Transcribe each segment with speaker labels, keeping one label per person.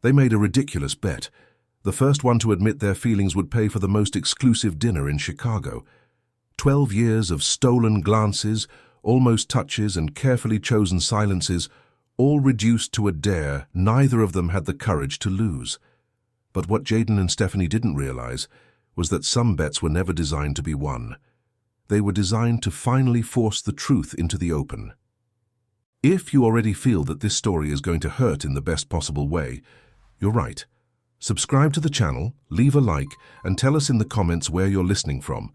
Speaker 1: They made a ridiculous bet. The first one to admit their feelings would pay for the most exclusive dinner in Chicago. 12 years of stolen glances, almost touches, and carefully chosen silences, all reduced to a dare neither of them had the courage to lose. But what Jayden and Stephany didn't realize was that some bets were never designed to be won. They were designed to finally force the truth into the open. If you already feel that this story is going to hurt in the best possible way, you're right. Subscribe to the channel, leave a like, and tell us in the comments where you're listening from.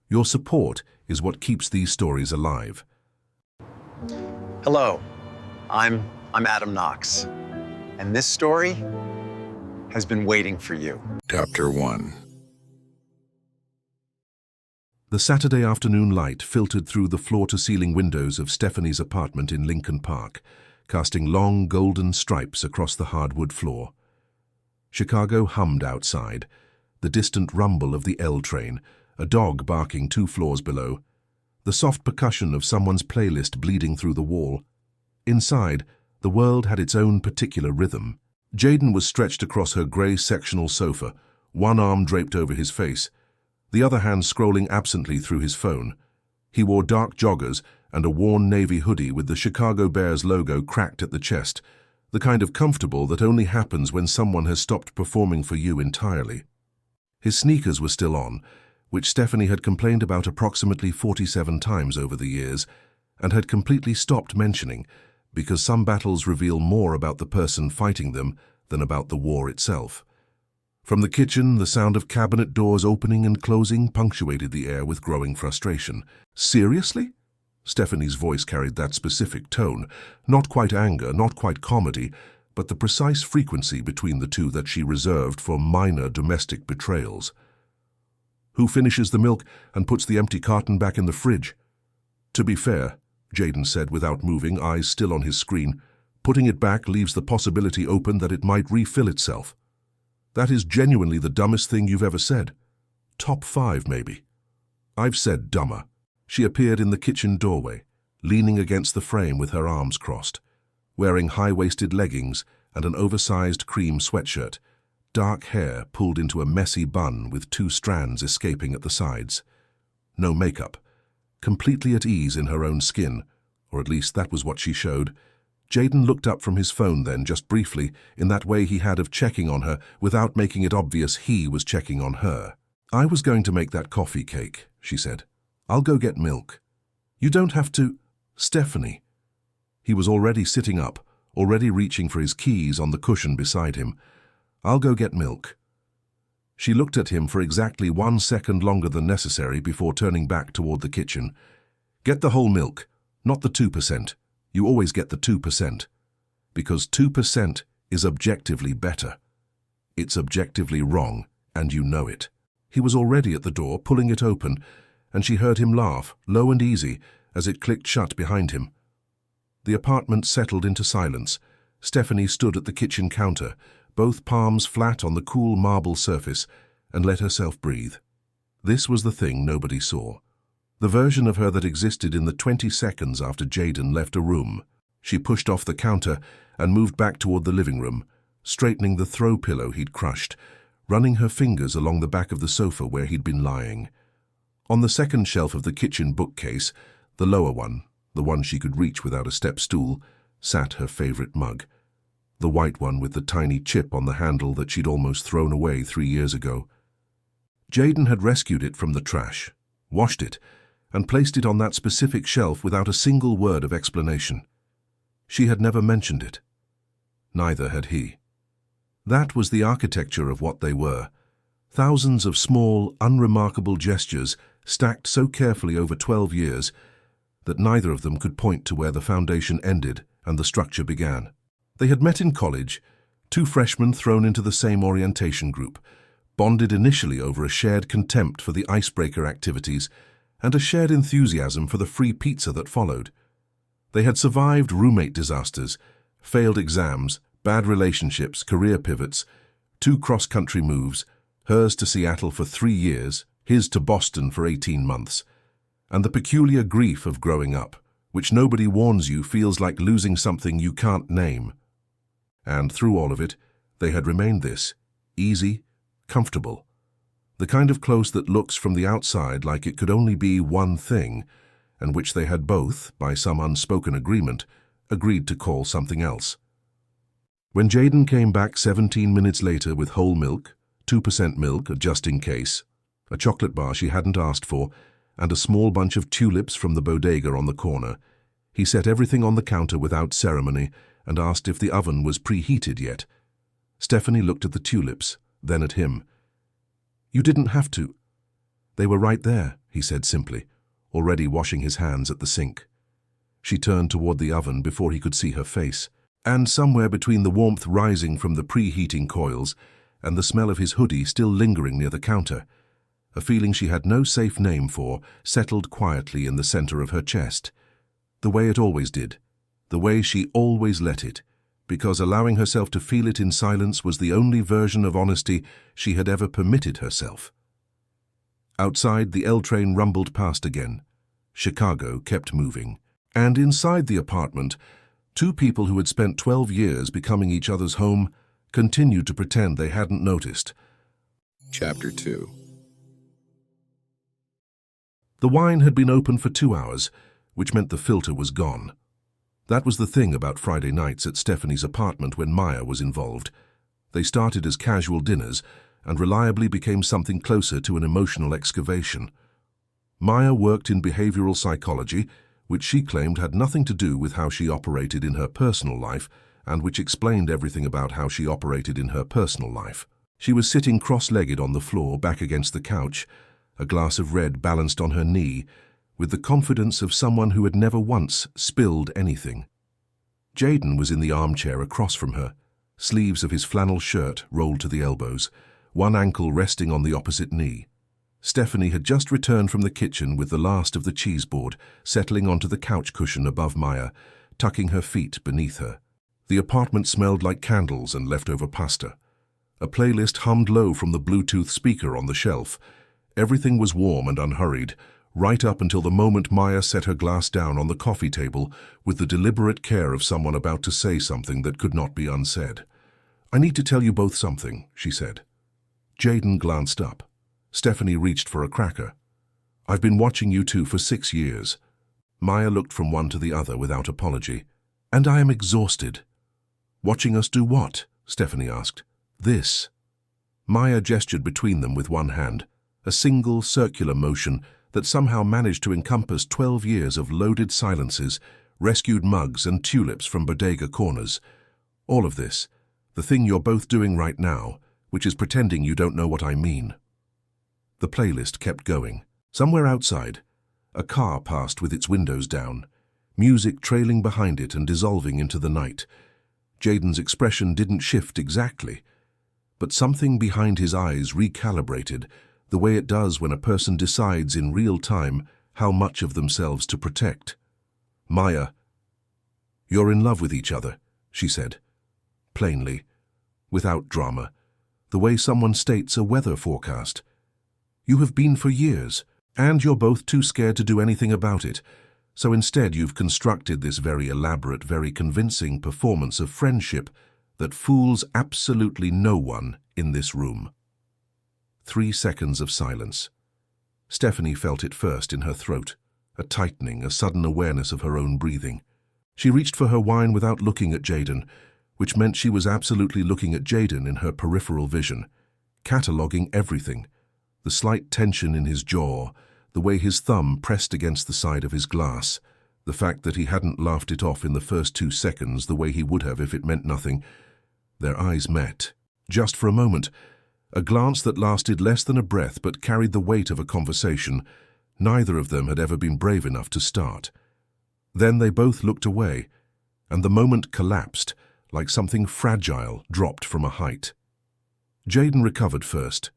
Speaker 1: Your support is what keeps these stories alive.
Speaker 2: Hello, I'm Adam Knox, and this story has been waiting for you.
Speaker 3: Chapter 1.
Speaker 1: The Saturday afternoon light filtered through the floor-to-ceiling windows of Stephany's apartment in Lincoln Park, casting long golden stripes across the hardwood floor. Chicago hummed outside, the distant rumble of the L train, a dog barking 2 floors below, the soft percussion of someone's playlist bleeding through the wall. Inside, the world had its own particular rhythm. Jayden was stretched across her grey sectional sofa, one arm draped over his face, the other hand scrolling absently through his phone. He wore dark joggers and a worn navy hoodie with the Chicago Bears logo cracked at the chest, the kind of comfortable that only happens when someone has stopped performing for you entirely. His sneakers were still on, which Stephany had complained about approximately 47 times over the years, and had completely stopped mentioning, because some battles reveal more about the person fighting them than about the war itself. From the kitchen, the sound of cabinet doors opening and closing punctuated the air with growing frustration. Seriously? Stephany's voice carried that specific tone, not quite anger, not quite comedy, but the precise frequency between the two that she reserved for minor domestic betrayals. Who finishes the milk and puts the empty carton back in the fridge? To be fair, Jayden said without moving, eyes still on his screen, putting it back leaves the possibility open that it might refill itself. That is genuinely the dumbest thing you've ever said. Top 5, maybe. I've said dumber. She appeared in the kitchen doorway, leaning against the frame with her arms crossed, wearing high-waisted leggings and an oversized cream sweatshirt, dark hair pulled into a messy bun with 2 strands escaping at the sides. No makeup. Completely at ease in her own skin, or at least that was what she showed. Jayden looked up from his phone then, just briefly, in that way he had of checking on her without making it obvious he was checking on her. "I was going to make that coffee cake," she said. "I'll go get milk." "You don't have to—" "Stephany." He was already sitting up, already reaching for his keys on the cushion beside him. "I'll go get milk." She looked at him for exactly 1 second longer than necessary before turning back toward the kitchen. "Get the whole milk, not the 2%. You always get the 2%. Because 2% is objectively better. It's objectively wrong, and you know it." He was already at the door, pulling it open, and she heard him laugh, low and easy, as it clicked shut behind him. The apartment settled into silence. Stephany stood at the kitchen counter, both palms flat on the cool marble surface, and let herself breathe. This was the thing nobody saw. The version of her that existed in the 20 seconds after Jayden left a room. She pushed off the counter and moved back toward the living room, straightening the throw pillow he'd crushed, running her fingers along the back of the sofa where he'd been lying. On the second shelf of the kitchen bookcase, the lower one, the one she could reach without a step stool, sat her favorite mug. The white one with the tiny chip on the handle that she'd almost thrown away 3 years ago. Jayden had rescued it from the trash, washed it, and placed it on that specific shelf without a single word of explanation. She had never mentioned it. Neither had he. That was the architecture of what they were. Thousands of small, unremarkable gestures stacked so carefully over 12 years that neither of them could point to where the foundation ended and the structure began. They had met in college, 2 freshmen thrown into the same orientation group, bonded initially over a shared contempt for the icebreaker activities and a shared enthusiasm for the free pizza that followed. They had survived roommate disasters, failed exams, bad relationships, career pivots, 2 cross-country moves, hers to Seattle for 3 years, his to Boston for 18 months, and the peculiar grief of growing up, which nobody warns you feels like losing something you can't name. And through all of it, They had remained this, easy, comfortable. The kind of close that looks from the outside like it could only be one thing, and which they had both, by some unspoken agreement, agreed to call something else. When Jayden came back 17 minutes later with whole milk, 2% milk, just in case, a chocolate bar she hadn't asked for, and a small bunch of tulips from the bodega on the corner, he set everything on the counter without ceremony and asked if the oven was preheated yet. Stephany looked at the tulips, then at him. "You didn't have to." "They were right there," he said simply, already washing his hands at the sink. She turned toward the oven before he could see her face, and somewhere between the warmth rising from the preheating coils and the smell of his hoodie still lingering near the counter, a feeling she had no safe name for settled quietly in the center of her chest. The way it always did, the way she always let it, because allowing herself to feel it in silence was the only version of honesty she had ever permitted herself. Outside, the L train rumbled past again. Chicago kept moving. And inside the apartment, two people who had spent 12 years becoming each other's home continued to pretend they hadn't noticed.
Speaker 3: Chapter 2.
Speaker 1: The wine had been open for 2 hours, which meant the filter was gone. That was the thing about Friday nights at Stephany's apartment when Maya was involved. They started as casual dinners and reliably became something closer to an emotional excavation. Maya worked in behavioral psychology, which she claimed had nothing to do with how she operated in her personal life, and which explained everything about how she operated in her personal life. She was sitting cross-legged on the floor, back against the couch, a glass of red balanced on her knee, with the confidence of someone who had never once spilled anything. Jayden was in the armchair across from her, sleeves of his flannel shirt rolled to the elbows, one ankle resting on the opposite knee. Stephany had just returned from the kitchen with the last of the cheese board, settling onto the couch cushion above Maya, tucking her feet beneath her. The apartment smelled like candles and leftover pasta. A playlist hummed low from the Bluetooth speaker on the shelf. Everything was warm and unhurried, right up until the moment Maya set her glass down on the coffee table with the deliberate care of someone about to say something that could not be unsaid. "I need to tell you both something," she said. Jayden glanced up. Stephany reached for a cracker. "I've been watching you two for 6 years." Maya looked from one to the other without apology. "And I am exhausted." "Watching us do what?" Stephany asked. "This." Maya gestured between them with one hand, a single circular motion that somehow managed to encompass 12 years of loaded silences, rescued mugs and tulips from bodega corners. "All of this, the thing you're both doing right now, which is pretending you don't know what I mean." The playlist kept going. Somewhere outside, a car passed with its windows down, music trailing behind it and dissolving into the night. Jayden's expression didn't shift exactly, but something behind his eyes recalibrated, the way it does when a person decides in real time how much of themselves to protect. "Maya, you're in love with each other," she said. Plainly, without drama, the way someone states a weather forecast. "You have been for years, and you're both too scared to do anything about it. So instead you've constructed this very elaborate, very convincing performance of friendship that fools absolutely no one in this room." 3 seconds of silence. Stephany felt it first in her throat, a tightening, a sudden awareness of her own breathing. She reached for her wine without looking at Jayden, which meant she was absolutely looking at Jayden in her peripheral vision, cataloguing everything. The slight tension in his jaw, the way his thumb pressed against the side of his glass, the fact that he hadn't laughed it off in the first 2 seconds the way he would have if it meant nothing. Their eyes met, just for a moment, a glance that lasted less than a breath but carried the weight of a conversation neither of them had ever been brave enough to start. Then they both looked away, and the moment collapsed, like something fragile dropped from a height. Jayden recovered first.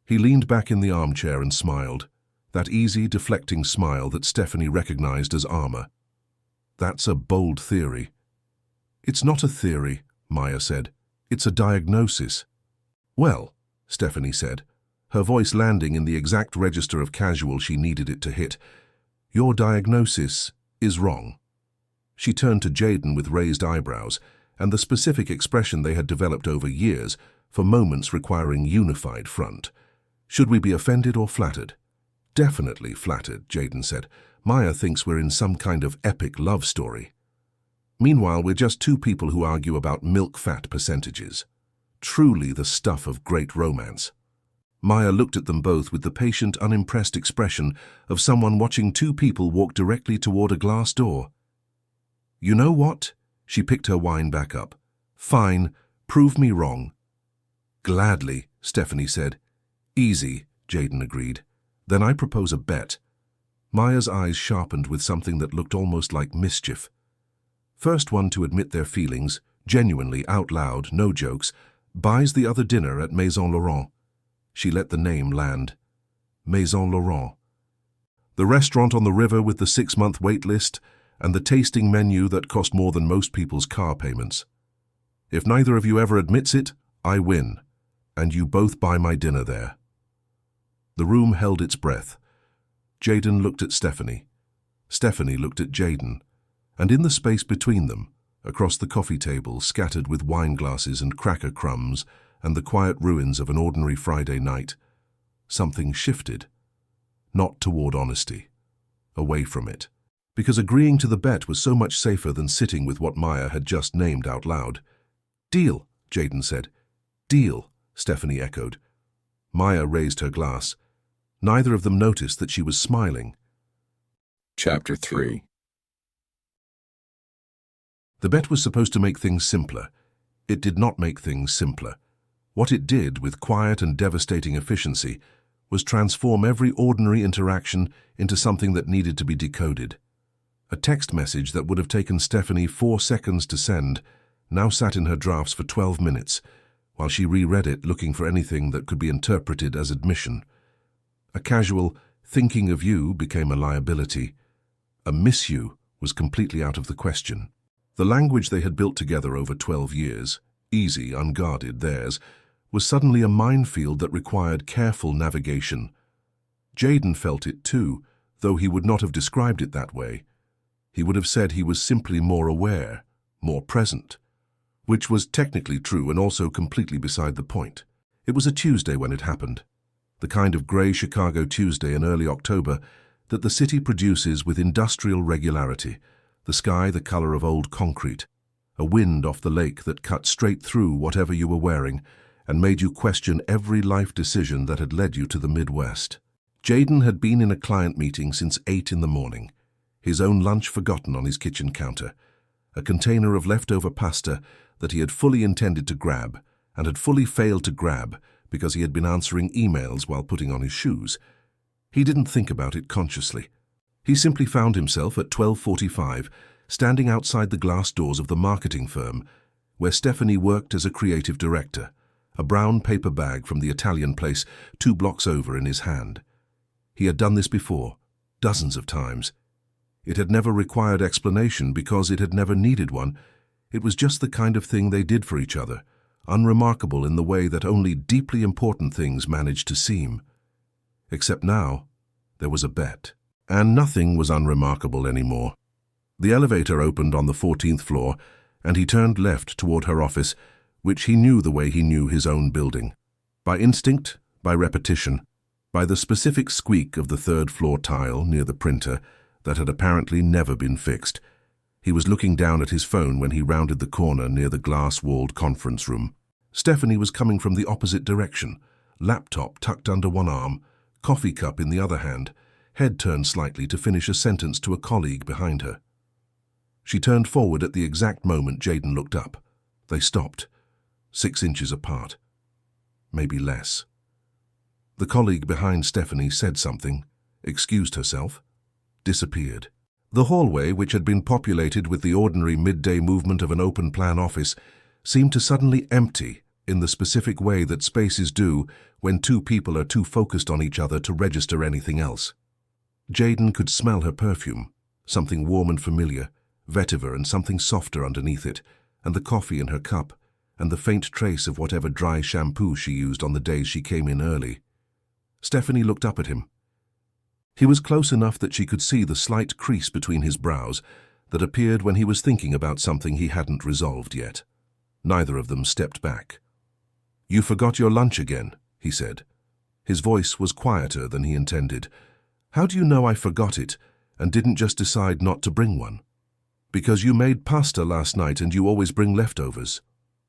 Speaker 1: He leaned back in the armchair and smiled, that easy, deflecting smile that Stephany recognized as armor. "That's a bold theory." "It's not a theory," Maya said. "It's a diagnosis." "Well," Stephany said, her voice landing in the exact register of casual she needed it to hit, "your diagnosis is wrong." She turned to Jayden with raised eyebrows, and the specific expression they had developed over years for moments requiring unified front. Should we be offended or flattered? Definitely flattered, Jayden said. Maya thinks we're in some kind of epic love story. Meanwhile, we're just two people who argue about milk-fat percentages. Truly the stuff of great romance. Maya looked at them both with the patient, unimpressed expression of someone watching two people walk directly toward a glass door. You know what? She picked her wine back up. Fine, prove me wrong. Gladly, Stephany said. Easy, Jayden agreed. Then I propose a bet. Maya's eyes sharpened with something that looked almost like mischief. First one to admit their feelings, genuinely, out loud, no jokes, buys the other dinner at Maison Lauron. She let the name land. Maison Lauron. The restaurant on the river with the 6-month wait list and the tasting menu that cost more than most people's car payments. If neither of you ever admits it, I win, and you both buy my dinner there. The room held its breath. Jayden looked at Stephany. Stephany looked at Jayden. And in the space between them, across the coffee table scattered with wine glasses and cracker crumbs and the quiet ruins of an ordinary Friday night, something shifted. Not toward honesty. Away from it. Because agreeing to the bet was so much safer than sitting with what Maya had just named out loud. Deal, Jayden said. Deal, Stephany echoed. Maya raised her glass. Neither of them noticed that she was smiling.
Speaker 3: Chapter 3.
Speaker 1: The bet was supposed to make things simpler. It did not make things simpler. What it did, with quiet and devastating efficiency, was transform every ordinary interaction into something that needed to be decoded. A text message that would have taken Stephany 4 seconds to send now sat in her drafts for 12 minutes, while she reread it looking for anything that could be interpreted as admission. A casual thinking of you became a liability. A miss you was completely out of the question. The language they had built together over 12 years, easy, unguarded, theirs, was suddenly a minefield that required careful navigation. Jayden felt it too, though he would not have described it that way. He would have said he was simply more aware, more present, which was technically true and also completely beside the point. It was a Tuesday when it happened, the kind of grey Chicago Tuesday in early October that the city produces with industrial regularity, the sky the color of old concrete, a wind off the lake that cut straight through whatever you were wearing and made you question every life decision that had led you to the Midwest. Jayden had been in a client meeting since 8 in the morning, his own lunch forgotten on his kitchen counter, a container of leftover pasta that he had fully intended to grab and had fully failed to grab because he had been answering emails while putting on his shoes. He didn't think about it consciously. He simply found himself at 12:45, standing outside the glass doors of the marketing firm, where Stephany worked as a creative director, a brown paper bag from the Italian place 2 blocks over in his hand. He had done this before, dozens of times. It had never required explanation because it had never needed one. It was just the kind of thing they did for each other, unremarkable in the way that only deeply important things managed to seem. Except now, there was a bet. And nothing was unremarkable anymore. The elevator opened on the 14th floor, and he turned left toward her office, which he knew the way he knew his own building. By instinct, by repetition, by the specific squeak of the 3rd floor tile near the printer that had apparently never been fixed. He was looking down at his phone when he rounded the corner near the glass-walled conference room. Stephany was coming from the opposite direction, laptop tucked under one arm, coffee cup in the other hand, head turned slightly to finish a sentence to a colleague behind her. She turned forward at the exact moment Jayden looked up. They stopped, 6 inches apart. Maybe less. The colleague behind Stephany said something, excused herself, disappeared. The hallway, which had been populated with the ordinary midday movement of an open-plan office, seemed to suddenly empty in the specific way that spaces do when two people are too focused on each other to register anything else. Jayden could smell her perfume, something warm and familiar, vetiver and something softer underneath it, and the coffee in her cup, and the faint trace of whatever dry shampoo she used on the days she came in early. Stephany looked up at him. He was close enough that she could see the slight crease between his brows, that appeared when he was thinking about something he hadn't resolved yet. Neither of them stepped back. "You forgot your lunch again," he said. His voice was quieter than he intended. "How do you know I forgot it and didn't just decide not to bring one?" "Because you made pasta last night and you always bring leftovers."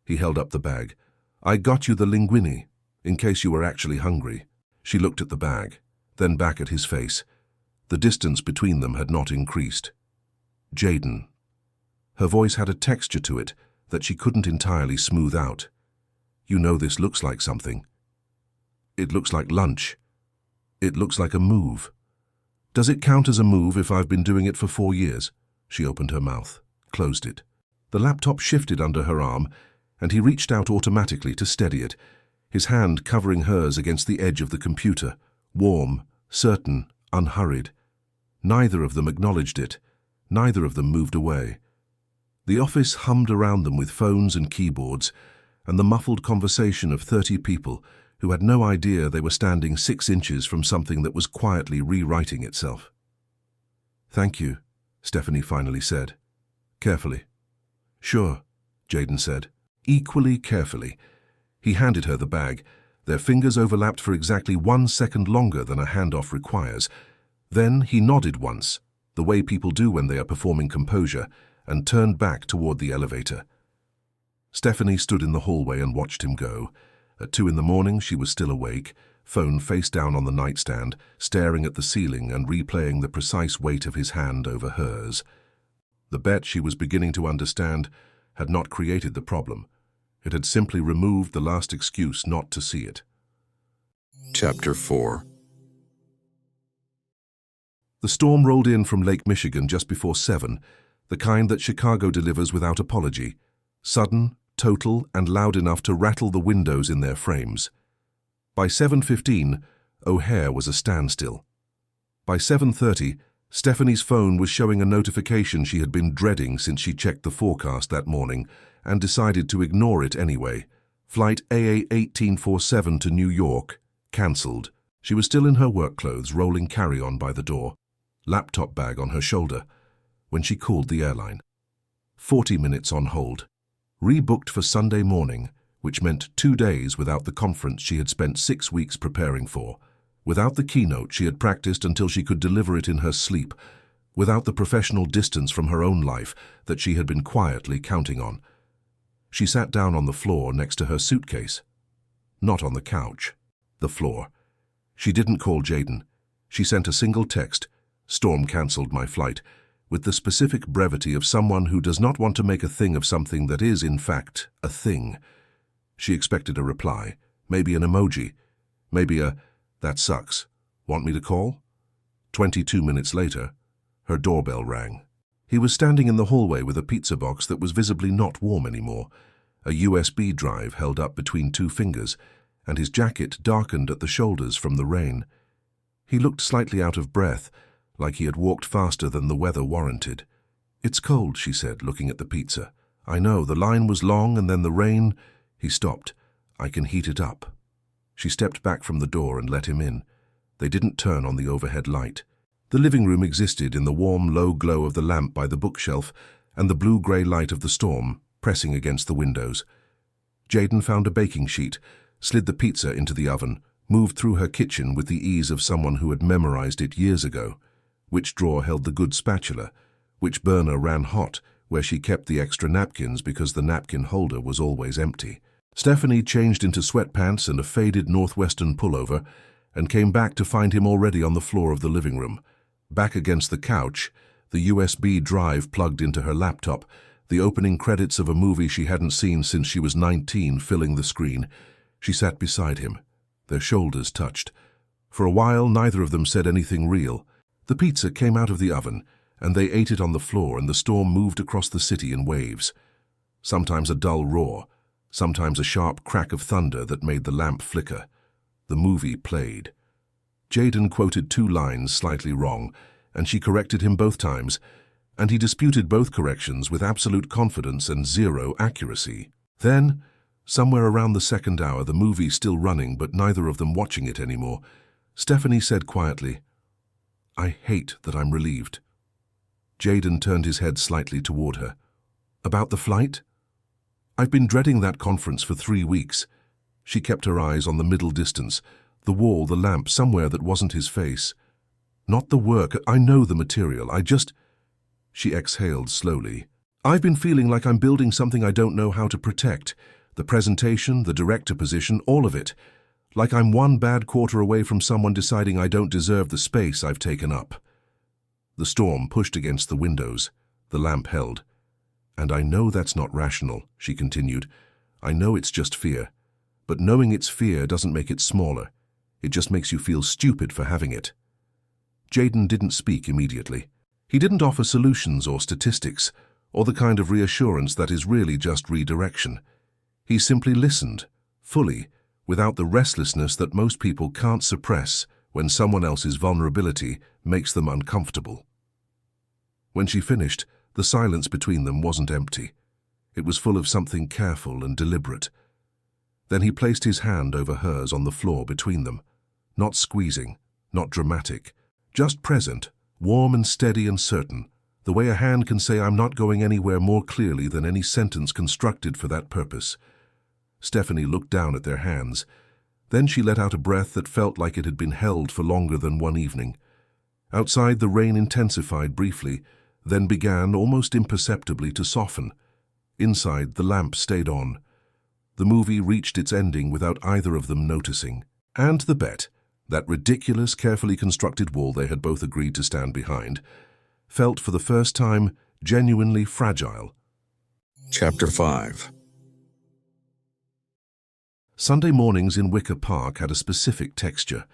Speaker 1: He held up the bag. "I got you the linguine, in case you were actually hungry." She looked at the bag, then back at his face. The distance between them had not increased. "Jayden." Her voice had a texture to it that she couldn't entirely smooth out. "You know this looks like something. It looks like lunch. It looks like a move. Does it count as a move if I've been doing it for 4 years?" She opened her mouth, closed it. The laptop shifted under her arm, and he reached out automatically to steady it, his hand covering hers against the edge of the computer, warm, certain, unhurried. Neither of them acknowledged it. Neither of them moved away. The office hummed around them with phones and keyboards, and the muffled conversation of 30 people who had no idea they were standing 6 inches from something that was quietly rewriting itself. "Thank you," Stephany finally said, carefully. "Sure," Jayden said, equally carefully. He handed her the bag. Their fingers overlapped for exactly 1 second longer than a handoff requires. Then he nodded once, the way people do when they are performing composure, and turned back toward the elevator. Stephany stood in the hallway and watched him go. At 2 in the morning, she was still awake, phone face down on the nightstand, staring at the ceiling and replaying the precise weight of his hand over hers. The bet, she was beginning to understand, had not created the problem. It had simply removed the last excuse not to see it.
Speaker 3: Chapter 4.
Speaker 1: The storm rolled in from Lake Michigan just before 7, the kind that Chicago delivers without apology, sudden, total, and loud enough to rattle the windows in their frames. By 7:15, O'Hare was a standstill. By 7:30, Stephany's phone was showing a notification she had been dreading since she checked the forecast that morning and decided to ignore it anyway. Flight AA 1847 to New York, cancelled. She was still in her work clothes, rolling carry-on by the door, laptop bag on her shoulder, when she called the airline. 40 minutes on hold. Rebooked for Sunday morning, which meant 2 days without the conference she had spent 6 weeks preparing for, without the keynote she had practiced until she could deliver it in her sleep, without the professional distance from her own life that she had been quietly counting on. She sat down on the floor next to her suitcase. Not on the couch. The floor. She didn't call Jayden. She sent a single text, "Storm cancelled my flight," with the specific brevity of someone who does not want to make a thing of something that is, in fact, a thing. She expected a reply, maybe an emoji, maybe a, "That sucks. Want me to call?" 22 minutes later, her doorbell rang. He was standing in the hallway with a pizza box that was visibly not warm anymore, a USB drive held up between 2 fingers, and his jacket darkened at the shoulders from the rain. He looked slightly out of breath, like he had walked faster than the weather warranted. "It's cold," she said, looking at the pizza. "I know, the line was long and then the rain—" He stopped. "I can heat it up." She stepped back from the door and let him in. They didn't turn on the overhead light. The living room existed in the warm, low glow of the lamp by the bookshelf and the blue-grey light of the storm pressing against the windows. Jayden found a baking sheet, slid the pizza into the oven, moved through her kitchen with the ease of someone who had memorized it years ago. Which drawer held the good spatula? Which burner ran hot, where she kept the extra napkins because the napkin holder was always empty? Stephany changed into sweatpants and a faded northwestern pullover and came back to find him already on the floor of the living room. Back against the couch, the USB drive plugged into her laptop, the opening credits of a movie she hadn't seen since she was 19 filling the screen. She sat beside him. Their shoulders touched. For a while, neither of them said anything real. The pizza came out of the oven, and they ate it on the floor, and the storm moved across the city in waves. Sometimes a dull roar, sometimes a sharp crack of thunder that made the lamp flicker. The movie played. Jayden quoted 2 lines slightly wrong, and she corrected him both times, and he disputed both corrections with absolute confidence and 0 accuracy. Then, somewhere around the 2nd hour, the movie still running but neither of them watching it anymore, Stephany said quietly, "I hate that I'm relieved." Jayden turned his head slightly toward her. About the flight? I've been dreading that conference for 3 weeks. She kept her eyes on the middle distance, the wall, the lamp, somewhere that wasn't his face. Not the work, I know the material, She exhaled slowly. I've been feeling like I'm building something I don't know how to protect. The presentation, the director position, all of it. Like I'm one bad quarter away from someone deciding I don't deserve the space I've taken up. The storm pushed against the windows. The lamp held. And I know that's not rational, she continued. I know it's just fear. But knowing it's fear doesn't make it smaller. It just makes you feel stupid for having it. Jayden didn't speak immediately. He didn't offer solutions or statistics, or the kind of reassurance that is really just redirection. He simply listened, fully, without the restlessness that most people can't suppress when someone else's vulnerability makes them uncomfortable. When she finished, the silence between them wasn't empty. It was full of something careful and deliberate. Then he placed his hand over hers on the floor between them, not squeezing, not dramatic, just present, warm and steady and certain, the way a hand can say I'm not going anywhere more clearly than any sentence constructed for that purpose. Stephany looked down at their hands. Then she let out a breath that felt like it had been held for longer than one evening. Outside, the rain intensified briefly, then began almost imperceptibly to soften. Inside, the lamp stayed on. The movie reached its ending without either of them noticing. And the bet, that ridiculous, carefully constructed wall they had both agreed to stand behind, felt for the first time genuinely fragile.
Speaker 3: Chapter 5.
Speaker 1: Sunday mornings in Wicker Park had a specific texture,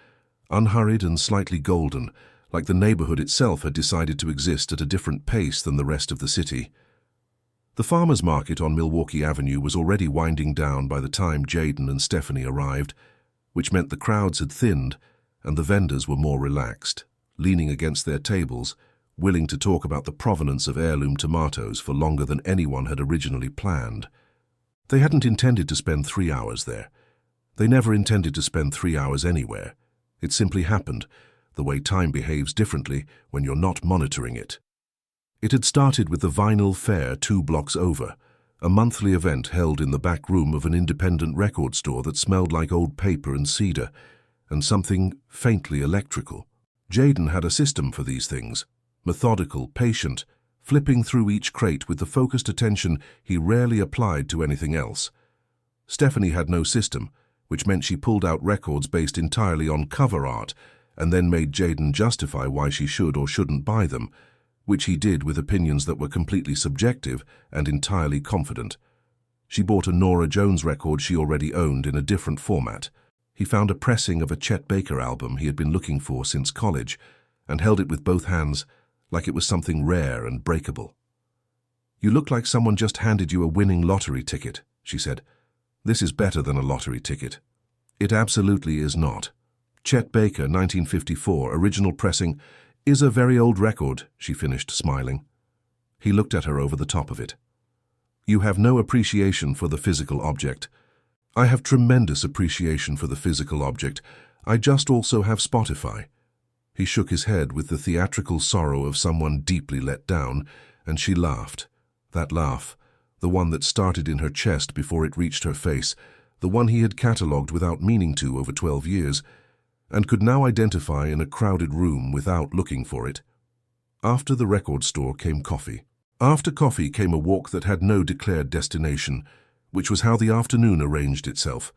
Speaker 1: unhurried and slightly golden, like the neighborhood itself had decided to exist at a different pace than the rest of the city. The farmers' market on Milwaukee Avenue was already winding down by the time Jayden and Stephany arrived, which meant the crowds had thinned and the vendors were more relaxed, leaning against their tables, willing to talk about the provenance of heirloom tomatoes for longer than anyone had originally planned. They hadn't intended to spend 3 hours there. They never intended to spend 3 hours anywhere. It simply happened, the way time behaves differently when you're not monitoring it. It had started with the Vinyl Fair 2 blocks over, a monthly event held in the back room of an independent record store that smelled like old paper and cedar, and something faintly electrical. Jayden had a system for these things, methodical, patient, flipping through each crate with the focused attention he rarely applied to anything else. Stephany had no system, which meant she pulled out records based entirely on cover art and then made Jayden justify why she should or shouldn't buy them, which he did with opinions that were completely subjective and entirely confident. She bought a Norah Jones record she already owned in a different format. He found a pressing of a Chet Baker album he had been looking for since college and held it with both hands like it was something rare and breakable. "You look like someone just handed you a winning lottery ticket," she said. "This is better than a lottery ticket." "It absolutely is not. Chet Baker, 1954, original pressing, is a very old record," she finished, smiling. He looked at her over the top of it. "You have no appreciation for the physical object. I have tremendous appreciation for the physical object. I just also have Spotify." He shook his head with the theatrical sorrow of someone deeply let down, and she laughed. That laugh, the one that started in her chest before it reached her face, the one he had catalogued without meaning to over 12 years, and could now identify in a crowded room without looking for it. After the record store came coffee. After coffee came a walk that had no declared destination, which was how the afternoon arranged itself,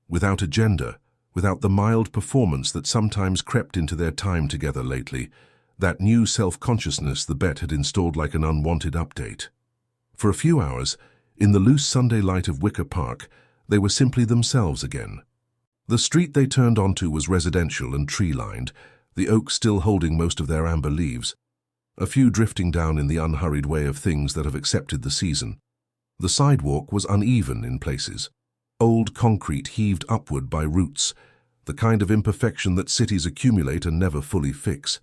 Speaker 1: without agenda, without the mild performance that sometimes crept into their time together lately, that new self-consciousness the bet had installed like an unwanted update. For a few hours, in the loose Sunday light of Wicker Park, they were simply themselves again. The street they turned onto was residential and tree-lined, the oaks still holding most of their amber leaves, a few drifting down in the unhurried way of things that have accepted the season. The sidewalk was uneven in places. Old concrete heaved upward by roots, the kind of imperfection that cities accumulate and never fully fix.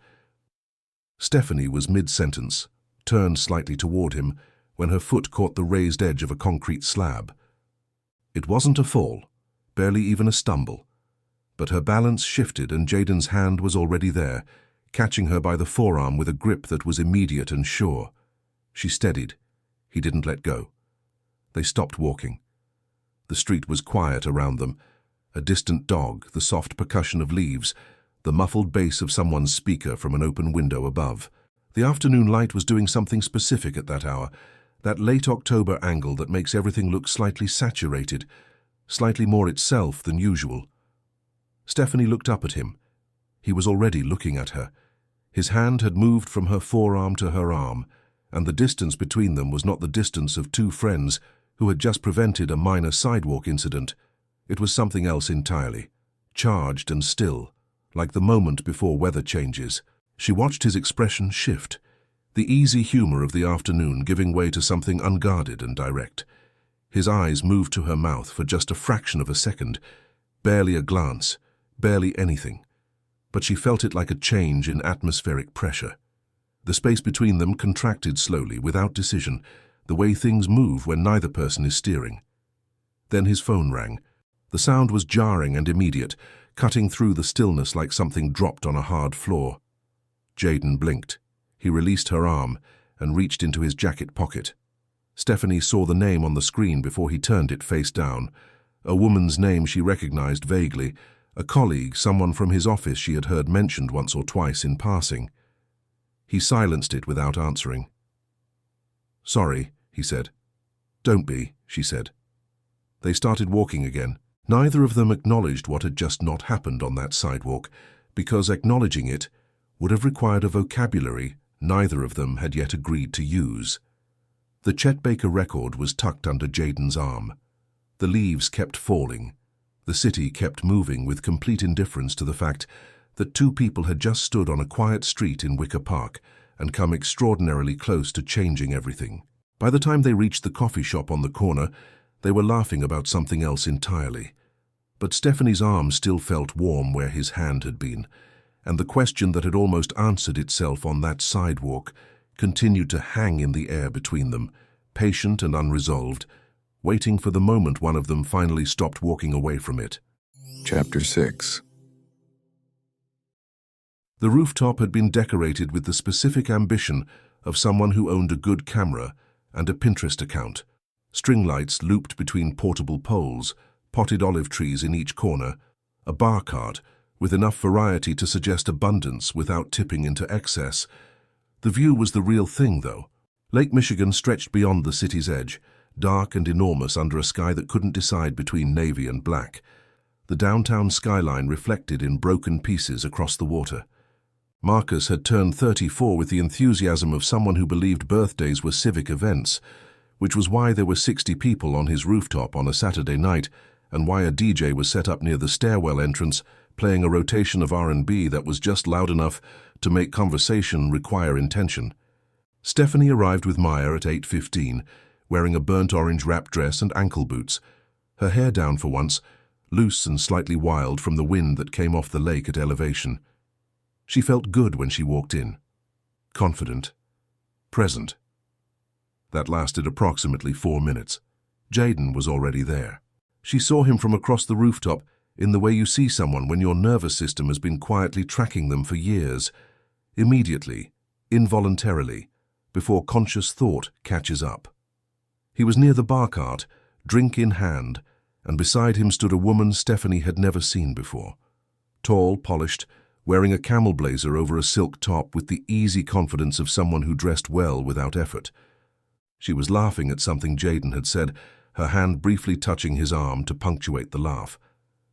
Speaker 1: Stephany was mid-sentence, turned slightly toward him, when her foot caught the raised edge of a concrete slab. It wasn't a fall, barely even a stumble, but her balance shifted and Jayden's hand was already there, catching her by the forearm with a grip that was immediate and sure. She steadied. He didn't let go. They stopped walking. The street was quiet around them. A distant dog, the soft percussion of leaves, the muffled bass of someone's speaker from an open window above. The afternoon light was doing something specific at that hour, that late October angle that makes everything look slightly saturated, slightly more itself than usual. Stephany looked up at him. He was already looking at her. His hand had moved from her forearm to her arm, and the distance between them was not the distance of two friends who had just prevented a minor sidewalk incident. It was something else entirely, charged and still, like the moment before weather changes. She watched his expression shift, the easy humor of the afternoon giving way to something unguarded and direct. His eyes moved to her mouth for just a fraction of a second, barely a glance, barely anything. But she felt it like a change in atmospheric pressure. The space between them contracted slowly, without decision, the way things move when neither person is steering. Then his phone rang. The sound was jarring and immediate, cutting through the stillness like something dropped on a hard floor. Jayden blinked. He released her arm and reached into his jacket pocket. Stephany saw the name on the screen before he turned it face down. A woman's name she recognized vaguely, a colleague, someone from his office she had heard mentioned once or twice in passing. He silenced it without answering. "Sorry," he said. "Don't be," she said. They started walking again. Neither of them acknowledged what had just not happened on that sidewalk, because acknowledging it would have required a vocabulary neither of them had yet agreed to use. The Chet Baker record was tucked under Jayden's arm. The leaves kept falling. The city kept moving with complete indifference to the fact that two people had just stood on a quiet street in Wicker Park and come extraordinarily close to changing everything. By the time they reached the coffee shop on the corner, they were laughing about something else entirely. But Stephany's arm still felt warm where his hand had been, and the question that had almost answered itself on that sidewalk continued to hang in the air between them, patient and unresolved, waiting for the moment one of them finally stopped walking away from it.
Speaker 3: Chapter 6.
Speaker 1: The rooftop had been decorated with the specific ambition of someone who owned a good camera and a Pinterest account. String lights looped between portable poles, potted olive trees in each corner, a bar cart with enough variety to suggest abundance without tipping into excess. The view was the real thing, though. Lake Michigan stretched beyond the city's edge, dark and enormous under a sky that couldn't decide between navy and black. The downtown skyline reflected in broken pieces across the water. Marcus had turned 34 with the enthusiasm of someone who believed birthdays were civic events, which was why there were 60 people on his rooftop on a Saturday night, and why a DJ was set up near the stairwell entrance, playing a rotation of R&B that was just loud enough to make conversation require intention. Stephany arrived with Maya at 8:15, wearing a burnt orange wrap dress and ankle boots, her hair down for once, loose and slightly wild from the wind that came off the lake at elevation. She felt good when she walked in. Confident. Present. That lasted approximately 4 minutes. Jayden was already there. She saw him from across the rooftop in the way you see someone when your nervous system has been quietly tracking them for years. Immediately, involuntarily, before conscious thought catches up. He was near the bar cart, drink in hand, and beside him stood a woman Stephany had never seen before. Tall, polished, wearing a camel blazer over a silk top with the easy confidence of someone who dressed well without effort. She was laughing at something Jayden had said, her hand briefly touching his arm to punctuate the laugh.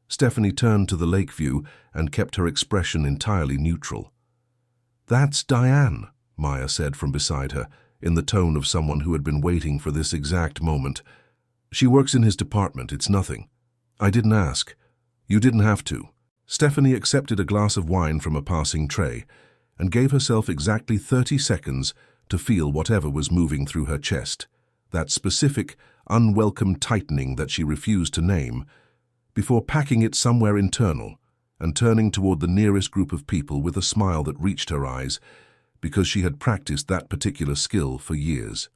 Speaker 1: Stephany turned to the lake view and kept her expression entirely neutral. "That's Diane," Maya said from beside her, in the tone of someone who had been waiting for this exact moment. "She works in his department, it's nothing. I didn't ask. You didn't have to." Stephany accepted a glass of wine from a passing tray and gave herself exactly 30 seconds to feel whatever was moving through her chest, that specific, unwelcome tightening that she refused to name, before packing it somewhere internal and turning toward the nearest group of people with a smile that reached her eyes, because she had practiced that particular skill for years.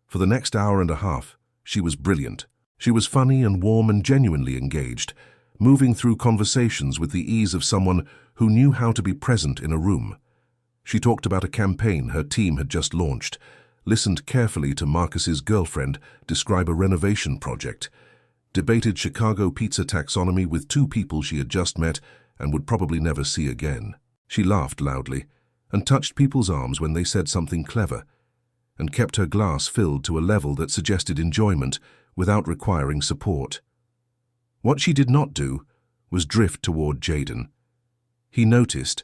Speaker 1: For the next hour and a half, she was brilliant. She was funny and warm and genuinely engaged, moving through conversations with the ease of someone who knew how to be present in a room. She talked about a campaign her team had just launched, listened carefully to Marcus's girlfriend describe a renovation project, debated Chicago pizza taxonomy with two people she had just met and would probably never see again. She laughed loudly and touched people's arms when they said something clever, and kept her glass filled to a level that suggested enjoyment without requiring support. What she did not do was drift toward Jayden. He noticed.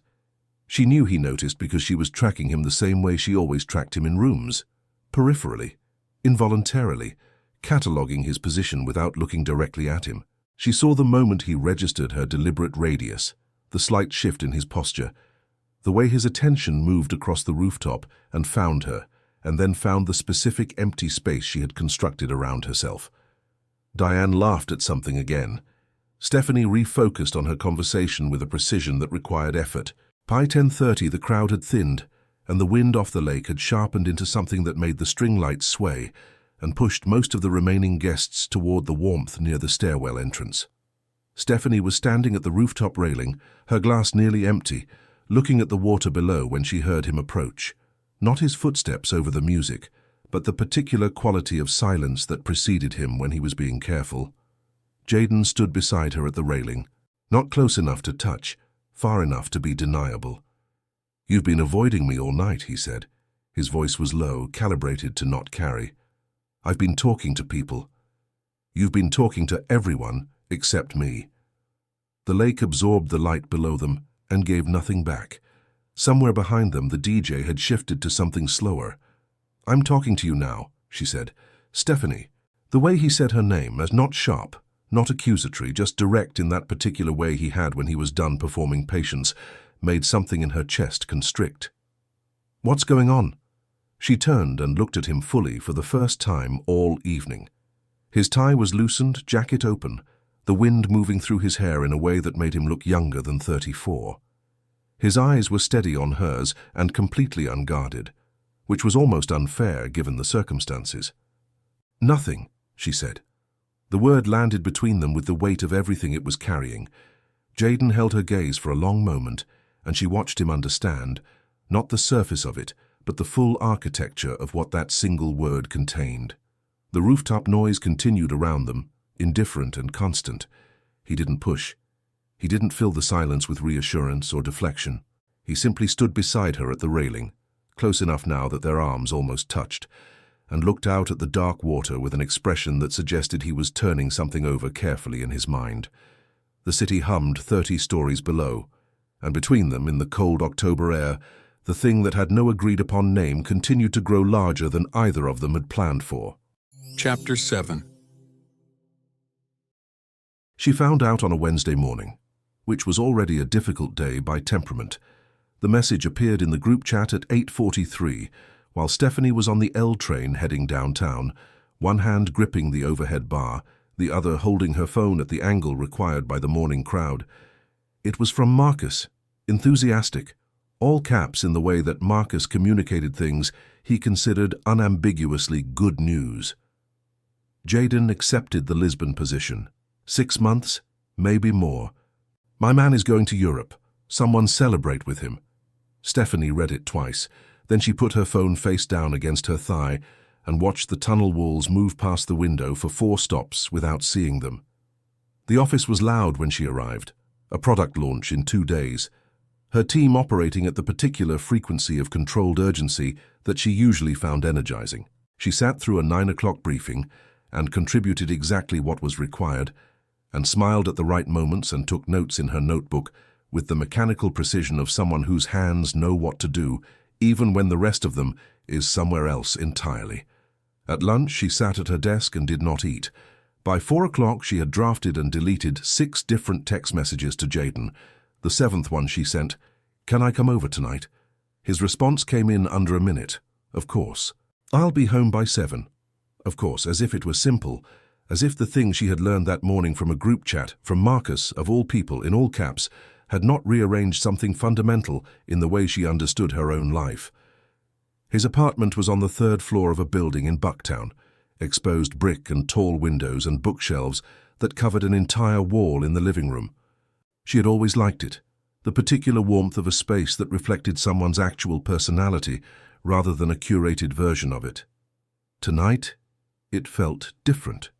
Speaker 1: She knew he noticed because she was tracking him the same way she always tracked him in rooms, peripherally, involuntarily, cataloguing his position without looking directly at him. She saw the moment he registered her deliberate radius, the slight shift in his posture, the way his attention moved across the rooftop and found her, and then found the specific empty space she had constructed around herself. Diane laughed at something again. Stephany refocused on her conversation with a precision that required effort. By 10:30 the crowd had thinned, and the wind off the lake had sharpened into something that made the string lights sway and pushed most of the remaining guests toward the warmth near the stairwell entrance. Stephany was standing at the rooftop railing, her glass nearly empty, looking at the water below when she heard him approach. Not his footsteps over the music, but the particular quality of silence that preceded him when he was being careful. Jayden stood beside her at the railing, not close enough to touch, far enough to be deniable. "You've been avoiding me all night," he said. His voice was low, calibrated to not carry. "I've been talking to people. You've been talking to everyone except me." The lake absorbed the light below them and gave nothing back. Somewhere behind them, the DJ had shifted to something slower. "I'm talking to you now," she said. "Stephany." The way he said her name, as not sharp, not accusatory, just direct in that particular way he had when he was done performing Patience, made something in her chest constrict. "What's going on?" She turned and looked at him fully for the first time all evening. His tie was loosened, jacket open, the wind moving through his hair in a way that made him look younger than 34. His eyes were steady on hers and completely unguarded, which was almost unfair given the circumstances. "Nothing," she said. The word landed between them with the weight of everything it was carrying. Jayden held her gaze for a long moment, and she watched him understand, not the surface of it, but the full architecture of what that single word contained. The rooftop noise continued around them, indifferent and constant. He didn't push. He didn't fill the silence with reassurance or deflection. He simply stood beside her at the railing, close enough now that their arms almost touched, and looked out at the dark water with an expression that suggested he was turning something over carefully in his mind. The city hummed 30 stories below, and between them, in the cold October air, the thing that had no agreed-upon name continued to grow larger than either of them had planned for.
Speaker 3: Chapter 7.
Speaker 1: She found out on a Wednesday morning, which was already a difficult day by temperament. The message appeared in the group chat at 8:43, while Stephany was on the L train heading downtown, one hand gripping the overhead bar, the other holding her phone at the angle required by the morning crowd. It was from Marcus, enthusiastic, all caps in the way that Marcus communicated things he considered unambiguously good news. Jayden accepted the Lisbon position. 6 months, maybe more. "My man is going to Europe. Someone celebrate with him." Stephany read it twice. Then she put her phone face down against her thigh and watched the tunnel walls move past the window for 4 stops without seeing them. The office was loud when she arrived, a product launch in 2 days, her team operating at the particular frequency of controlled urgency that she usually found energizing. She sat through a 9 o'clock briefing and contributed exactly what was required, and smiled at the right moments and took notes in her notebook with the mechanical precision of someone whose hands know what to do, even when the rest of them is somewhere else entirely. At lunch, she sat at her desk and did not eat. By 4 o'clock, she had drafted and deleted 6 different text messages to Jayden. The 7th one she sent, "Can I come over tonight?" His response came in under a minute. "Of course." "I'll be home by 7. Of course, as if it were simple, as if the thing she had learned that morning from a group chat, from Marcus, of all people, in all caps, had not rearranged something fundamental in the way she understood her own life. His apartment was on the 3rd floor of a building in Bucktown, exposed brick and tall windows and bookshelves that covered an entire wall in the living room. She had always liked it, the particular warmth of a space that reflected someone's actual personality rather than a curated version of it. Tonight, it felt different,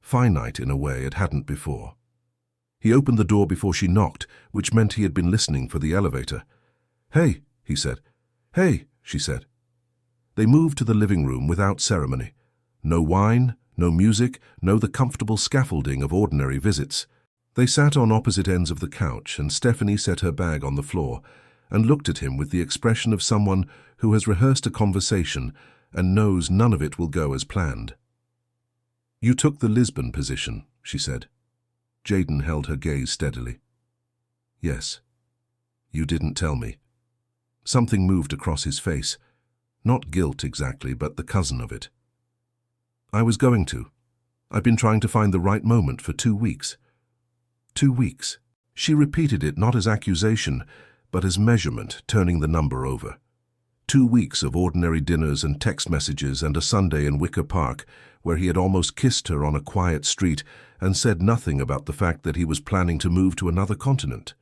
Speaker 1: finite in a way it hadn't before. He opened the door before she knocked, which meant he had been listening for the elevator. "Hey," he said. "Hey," she said. They moved to the living room without ceremony. No wine, no music, no the comfortable scaffolding of ordinary visits. They sat on opposite ends of the couch, and Stephany set her bag on the floor and looked at him with the expression of someone who has rehearsed a conversation and knows none of it will go as planned. "You took the Lisbon position," she said. Jayden held her gaze steadily. "Yes. You didn't tell me." Something moved across his face. Not guilt exactly, but the cousin of it. "I was going to. I've been trying to find the right moment for 2 weeks." 2 weeks. She repeated it not as accusation, but as measurement, turning the number over. 2 weeks of ordinary dinners and text messages and a Sunday in Wicker Park, where he had almost kissed her on a quiet street and said nothing about the fact that he was planning to move to another continent.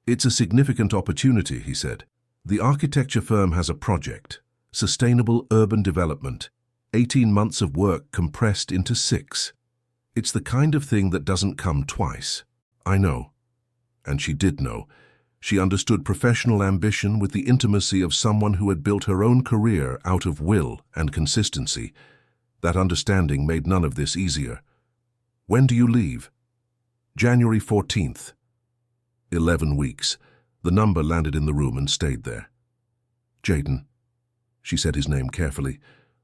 Speaker 1: "It's a significant opportunity," he said. "The architecture firm has a project, sustainable urban development, 18 months of work compressed into 6. It's the kind of thing that doesn't come twice." "I know." And she did know. She understood professional ambition with the intimacy of someone who had built her own career out of will and consistency. That understanding made none of this easier. "When do you leave?" "January 14th. 11 weeks. The number landed in the room and stayed there. "Jayden," she said his name carefully,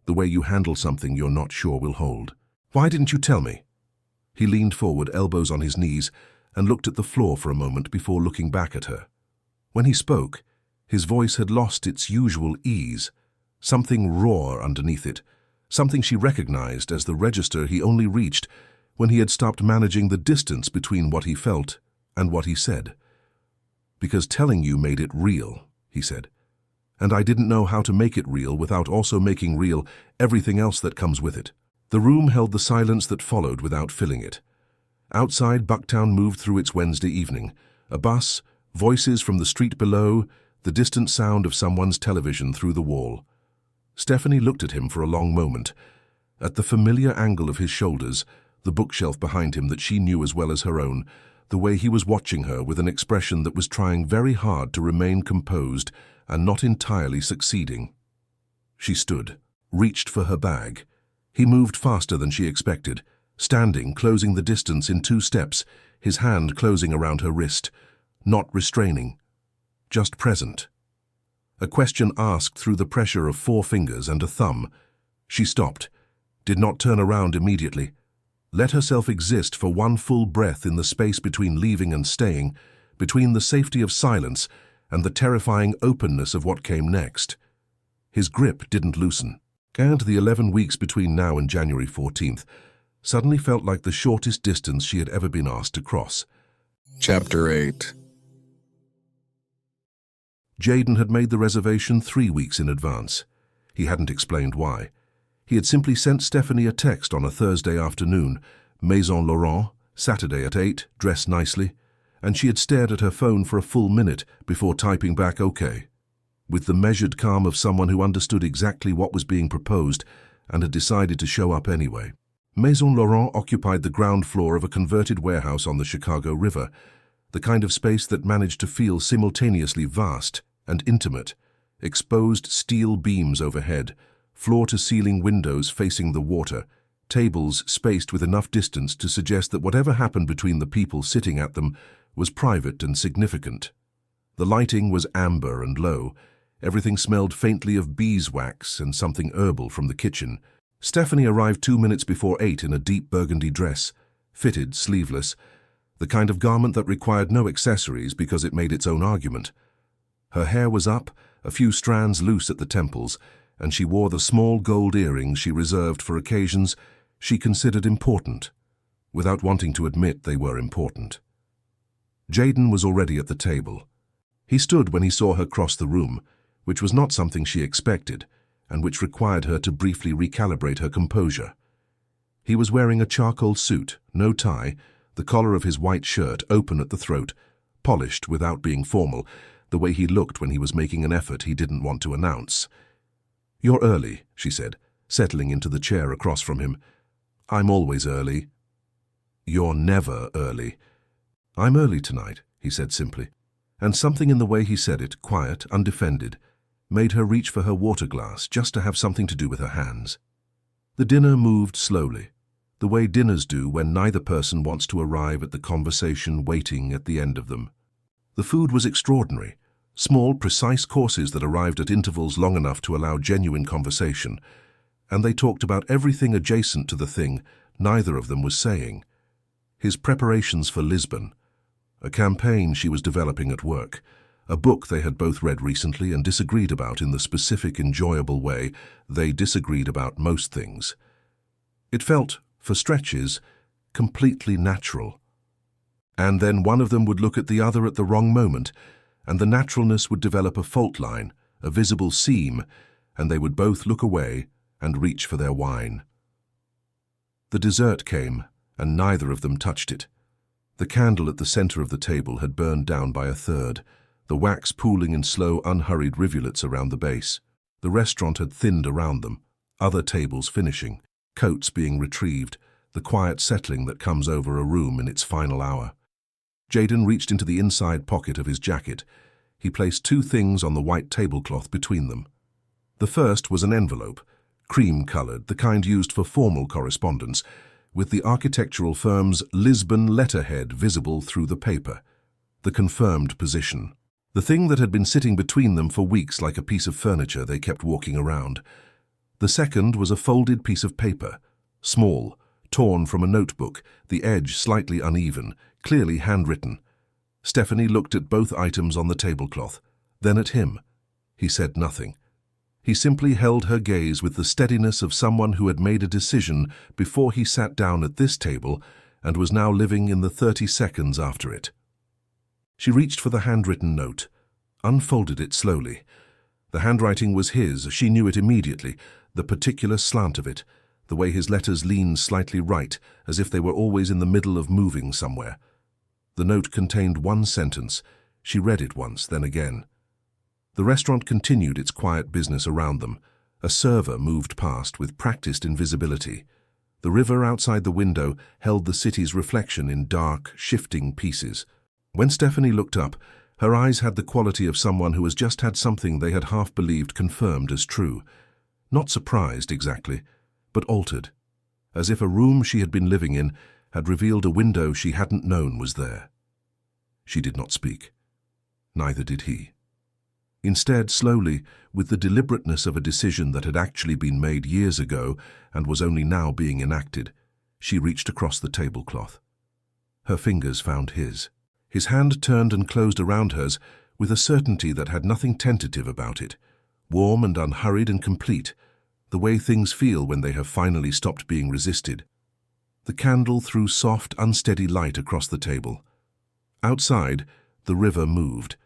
Speaker 1: "the way you handle something you're not sure will hold. Why didn't you tell me?" He leaned forward, elbows on his knees, and looked at the floor for a moment before looking back at her. When he spoke, his voice had lost its usual ease, something raw underneath it, something she recognized as the register he only reached when he had stopped managing the distance between what he felt and what he said. "Because telling you made it real," he said. "And I didn't know how to make it real without also making real everything else that comes with it." The room held the silence that followed without filling it. Outside, Bucktown moved through its Wednesday evening. A bus, voices from the street below, the distant sound of someone's television through the wall. Stephany looked at him for a long moment. At the familiar angle of his shoulders, the bookshelf behind him that she knew as well as her own, the way he was watching her with an expression that was trying very hard to remain composed and not entirely succeeding. She stood, reached for her bag. He moved faster than she expected, standing, closing the distance in 2 steps, his hand closing around her wrist, not restraining, just present. A question asked through the pressure of 4 fingers and a thumb. She stopped, did not turn around immediately, let herself exist for 1 full breath in the space between leaving and staying, between the safety of silence and the terrifying openness of what came next. His grip didn't loosen, and the 11 weeks between now and January 14th suddenly felt like the shortest distance she had ever been asked to cross.
Speaker 3: Chapter 8.
Speaker 1: Jayden had made the reservation 3 weeks in advance. He hadn't explained why. He had simply sent Stephany a text on a Thursday afternoon, Maison Lauron, Saturday at 8, dress nicely, and she had stared at her phone for a full minute before typing back okay, with the measured calm of someone who understood exactly what was being proposed and had decided to show up anyway. Maison Lauron occupied the ground floor of a converted warehouse on the Chicago River, the kind of space that managed to feel simultaneously vast and intimate, exposed steel beams overhead, floor-to-ceiling windows facing the water, tables spaced with enough distance to suggest that whatever happened between the people sitting at them was private and significant. The lighting was amber and low. Everything smelled faintly of beeswax and something herbal from the kitchen. Stephany arrived 2 minutes before 8 in a deep burgundy dress, fitted, sleeveless, the kind of garment that required no accessories because it made its own argument. Her hair was up, a few strands loose at the temples, and she wore the small gold earrings she reserved for occasions she considered important, without wanting to admit they were important. Jayden was already at the table. He stood when he saw her cross the room, which was not something she expected, and which required her to briefly recalibrate her composure. He was wearing a charcoal suit, no tie, the collar of his white shirt open at the throat, polished without being formal, the way he looked when he was making an effort he didn't want to announce. "You're early," she said, settling into the chair across from him. "I'm always early." "You're never early." "I'm early tonight," he said simply. And something in the way he said it, quiet, undefended, made her reach for her water glass just to have something to do with her hands. The dinner moved slowly, the way dinners do when neither person wants to arrive at the conversation waiting at the end of them. The food was extraordinary, small, precise courses that arrived at intervals long enough to allow genuine conversation, and they talked about everything adjacent to the thing neither of them was saying. His preparations for Lisbon, a campaign she was developing at work, a book they had both read recently and disagreed about in the specific, enjoyable way they disagreed about most things. It felt, for stretches, completely natural. And then one of them would look at the other at the wrong moment, and the naturalness would develop a fault line, a visible seam, and they would both look away and reach for their wine. The dessert came, and neither of them touched it. The candle at the center of the table had burned down by a third, the wax pooling in slow, unhurried rivulets around the base. The restaurant had thinned around them, other tables finishing, coats being retrieved, the quiet settling that comes over a room in its final hour. Jayden reached into the inside pocket of his jacket. He placed two things on the white tablecloth between them. The first was an envelope, cream-colored, the kind used for formal correspondence, with the architectural firm's Lisbon letterhead visible through the paper, the confirmed position. The thing that had been sitting between them for weeks like a piece of furniture they kept walking around. The second was a folded piece of paper, small, torn from a notebook, the edge slightly uneven, clearly handwritten. Stephany looked at both items on the tablecloth, then at him. He said nothing. He simply held her gaze with the steadiness of someone who had made a decision before he sat down at this table and was now living in the 30 seconds after it. She reached for the handwritten note, unfolded it slowly. The handwriting was his, she knew it immediately, the particular slant of it, the way his letters leaned slightly right, as if they were always in the middle of moving somewhere. The note contained one sentence. She read it once, then again. The restaurant continued its quiet business around them. A server moved past with practiced invisibility. The river outside the window held the city's reflection in dark, shifting pieces. When Stephany looked up, her eyes had the quality of someone who has just had something they had half believed confirmed as true. Not surprised exactly, but altered, as if a room she had been living in had revealed a window she hadn't known was there. She did not speak. Neither did he. Instead, slowly, with the deliberateness of a decision that had actually been made years ago and was only now being enacted, she reached across the tablecloth. Her fingers found his. His hand turned and closed around hers with a certainty that had nothing tentative about it, warm and unhurried and complete, the way things feel when they have finally stopped being resisted. The candle threw soft, unsteady light across the table. Outside, the river moved,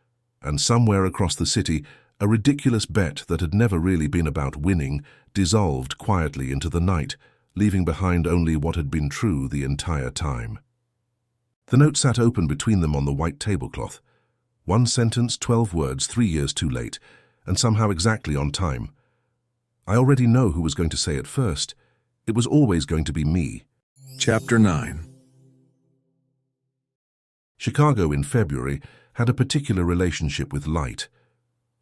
Speaker 1: and somewhere across the city, a ridiculous bet that had never really been about winning dissolved quietly into the night, leaving behind only what had been true the entire time. The note sat open between them on the white tablecloth. One sentence, 12 words, 3 years too late, and somehow exactly on time. I already know who was going to say it first. It was always going to be me.
Speaker 3: Chapter 9.
Speaker 1: Chicago in February had a particular relationship with light.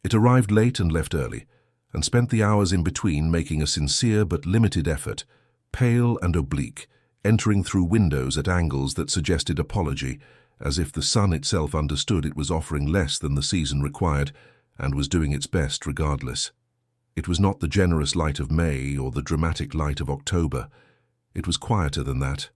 Speaker 1: It arrived late and left early, and spent the hours in between making a sincere but limited effort, pale and oblique, entering through windows at angles that suggested apology, as if the sun itself understood it was offering less than the season required and was doing its best regardless. It was not the generous light of May or the dramatic light of October. It was quieter than that,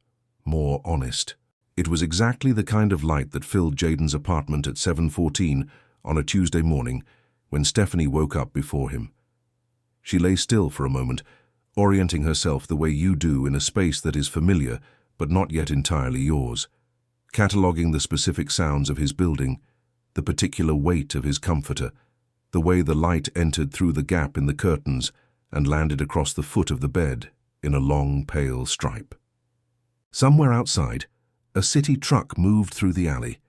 Speaker 1: more honest. It was exactly the kind of light that filled Jayden's apartment at 7:14 on a Tuesday morning when Stephany woke up before him. She lay still for a moment, orienting herself the way you do in a space that is familiar but not yet entirely yours, cataloguing the specific sounds of his building, the particular weight of his comforter, the way the light entered through the gap in the curtains and landed across the foot of the bed in a long, pale stripe. Somewhere outside, a city truck moved through the alley,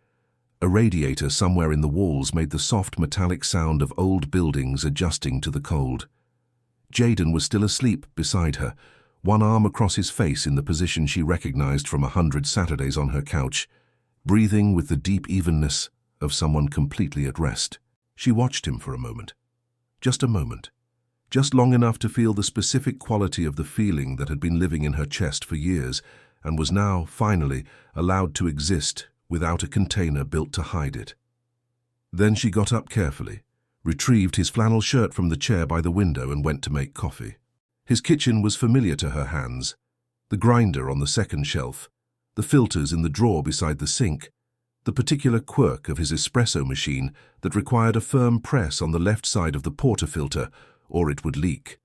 Speaker 1: A radiator somewhere in the walls made the soft metallic sound of old buildings adjusting to the cold. Jayden was still asleep beside her, one arm across his face in the position she recognized from 100 Saturdays on her couch, breathing with the deep evenness of someone completely at rest. She watched him for a moment. Just a moment. Just long enough to feel the specific quality of the feeling that had been living in her chest for years and was now, finally, allowed to exist without a container built to hide it. Then she got up carefully, retrieved his flannel shirt from the chair by the window and went to make coffee. His kitchen was familiar to her hands. The grinder on the second shelf, the filters in the drawer beside the sink, the particular quirk of his espresso machine that required a firm press on the left side of the portafilter or it would leak.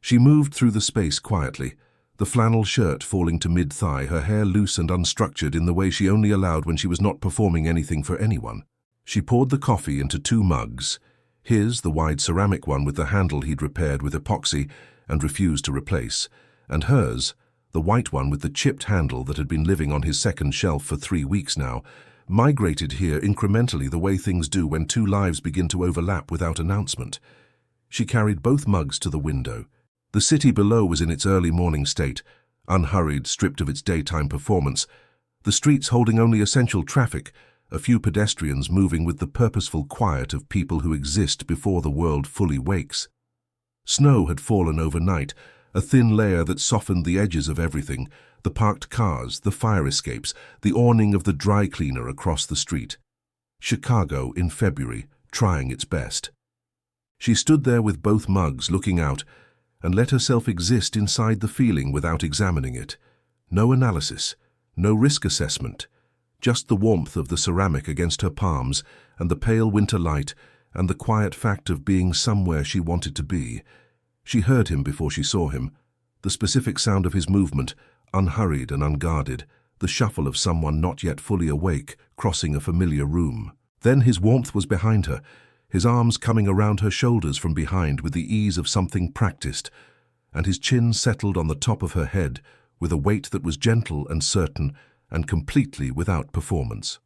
Speaker 1: She moved through the space quietly, the flannel shirt falling to mid-thigh, her hair loose and unstructured in the way she only allowed when she was not performing anything for anyone. She poured the coffee into 2 mugs, his, the wide ceramic one with the handle he'd repaired with epoxy and refused to replace, and hers, the white one with the chipped handle that had been living on his second shelf for 3 weeks now, migrated here incrementally the way things do when 2 lives begin to overlap without announcement. She carried both mugs to the window. The city below was in its early morning state, unhurried, stripped of its daytime performance, the streets holding only essential traffic, a few pedestrians moving with the purposeful quiet of people who exist before the world fully wakes. Snow had fallen overnight, a thin layer that softened the edges of everything, the parked cars, the fire escapes, the awning of the dry cleaner across the street. Chicago in February, trying its best. She stood there with both mugs looking out and let herself exist inside the feeling without examining it. No analysis, no risk assessment, just the warmth of the ceramic against her palms and the pale winter light and the quiet fact of being somewhere she wanted to be. She heard him before she saw him, the specific sound of his movement, unhurried and unguarded, the shuffle of someone not yet fully awake, crossing a familiar room. Then his warmth was behind her, his arms coming around her shoulders from behind with the ease of something practiced, and his chin settled on the top of her head with a weight that was gentle and certain and completely without performance.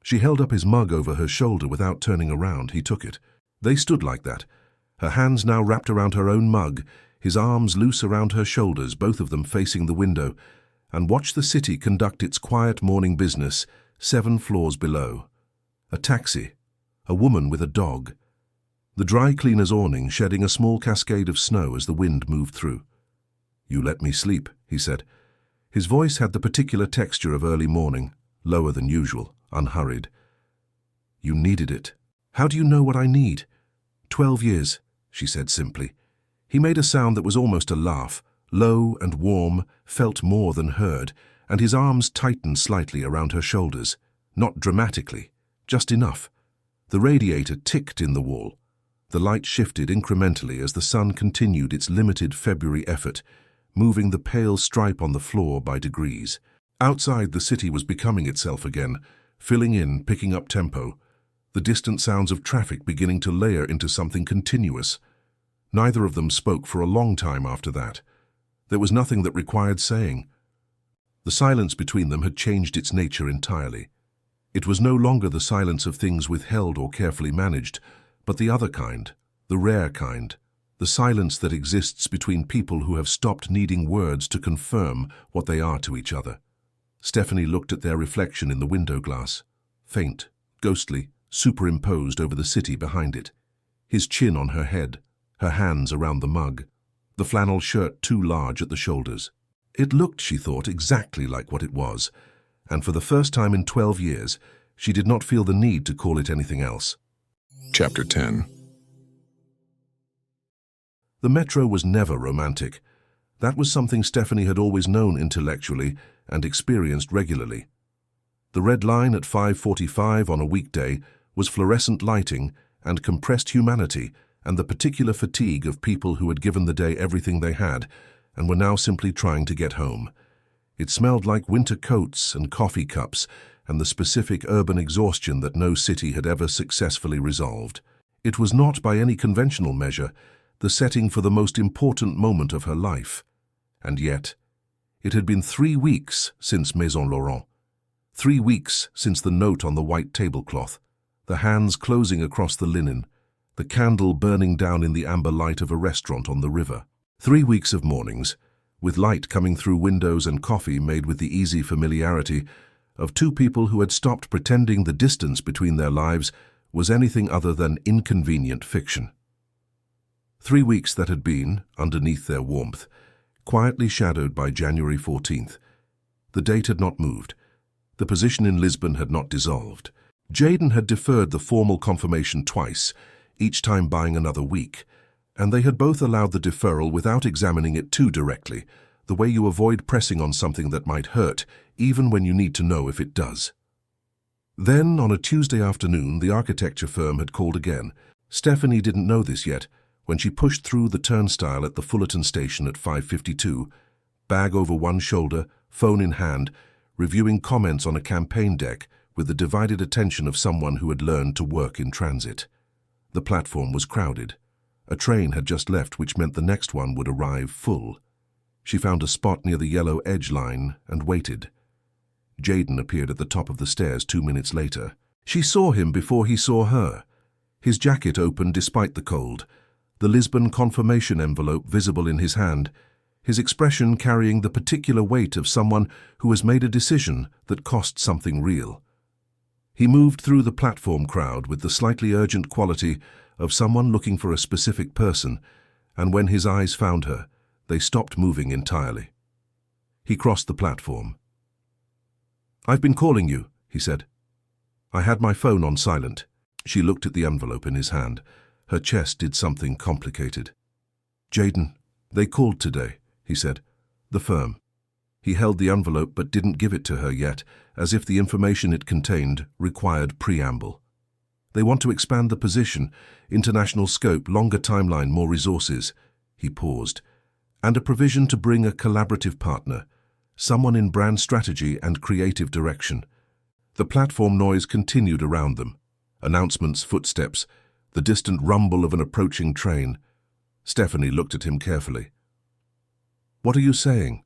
Speaker 1: She held up his mug over her shoulder without turning around. He took it. They stood like that, her hands now wrapped around her own mug, his arms loose around her shoulders, both of them facing the window, and watched the city conduct its quiet morning business 7 floors below. A taxi, a woman with a dog, the dry cleaner's awning shedding a small cascade of snow as the wind moved through. "You let me sleep," he said. His voice had the particular texture of early morning, lower than usual, unhurried. "You needed it." "How do you know what I need?" 12 years, she said simply. He made a sound that was almost a laugh, low and warm, felt more than heard, and his arms tightened slightly around her shoulders. Not dramatically, just enough. The radiator ticked in the wall. The light shifted incrementally as the sun continued its limited February effort, moving the pale stripe on the floor by degrees. Outside, the city was becoming itself again, filling in, picking up tempo, the distant sounds of traffic beginning to layer into something continuous. Neither of them spoke for a long time after that. There was nothing that required saying. The silence between them had changed its nature entirely. It was no longer the silence of things withheld or carefully managed, but the other kind, the rare kind, the silence that exists between people who have stopped needing words to confirm what they are to each other. Stephany looked at their reflection in the window glass, faint, ghostly, superimposed over the city behind it. His chin on her head, her hands around the mug, the flannel shirt too large at the shoulders. It looked, she thought, exactly like what it was, and for the first time in 12 years, she did not feel the need to call it anything else.
Speaker 3: Chapter 10.
Speaker 1: The metro was never romantic. That was something Stephany had always known intellectually and experienced regularly. The red line at 5:45 on a weekday was fluorescent lighting and compressed humanity and the particular fatigue of people who had given the day everything they had and were now simply trying to get home. It smelled like winter coats and coffee cups and the specific urban exhaustion that no city had ever successfully resolved. It was not, by any conventional measure, the setting for the most important moment of her life. And yet, it had been 3 weeks since Maison Lauron. 3 weeks since the note on the white tablecloth, the hands closing across the linen, the candle burning down in the amber light of a restaurant on the river. 3 weeks of mornings, with light coming through windows and coffee made with the easy familiarity of two people who had stopped pretending the distance between their lives was anything other than inconvenient fiction. 3 weeks that had been, underneath their warmth, quietly shadowed by January 14th. The date had not moved. The position in Lisbon had not dissolved. Jayden had deferred the formal confirmation twice, each time buying another week, and they had both allowed the deferral without examining it too directly, the way you avoid pressing on something that might hurt, even when you need to know if it does. Then, on a Tuesday afternoon, the architecture firm had called again. Stephany didn't know this yet, when she pushed through the turnstile at the Fullerton station at 5:52, bag over one shoulder, phone in hand, reviewing comments on a campaign deck with the divided attention of someone who had learned to work in transit. The platform was crowded. A train had just left, which meant the next one would arrive full. She found a spot near the yellow edge line and waited. Jayden appeared at the top of the stairs 2 minutes later. She saw him before he saw her. His jacket open despite the cold, the Lisbon confirmation envelope visible in his hand, his expression carrying the particular weight of someone who has made a decision that cost something real. He moved through the platform crowd with the slightly urgent quality of someone looking for a specific person, and when his eyes found her, they stopped moving entirely. He crossed the platform. "I've been calling you," he said. "I had my phone on silent." She looked at the envelope in his hand. Her chest did something complicated. "Jayden, they called today," he said. "The firm." He held the envelope but didn't give it to her yet, as if the information it contained required preamble. "They want to expand the position, international scope, longer timeline, more resources." He paused. "And a provision to bring a collaborative partner, someone in brand strategy and creative direction." The platform noise continued around them. Announcements, footsteps, the distant rumble of an approaching train. Stephany looked at him carefully. "What are you saying?"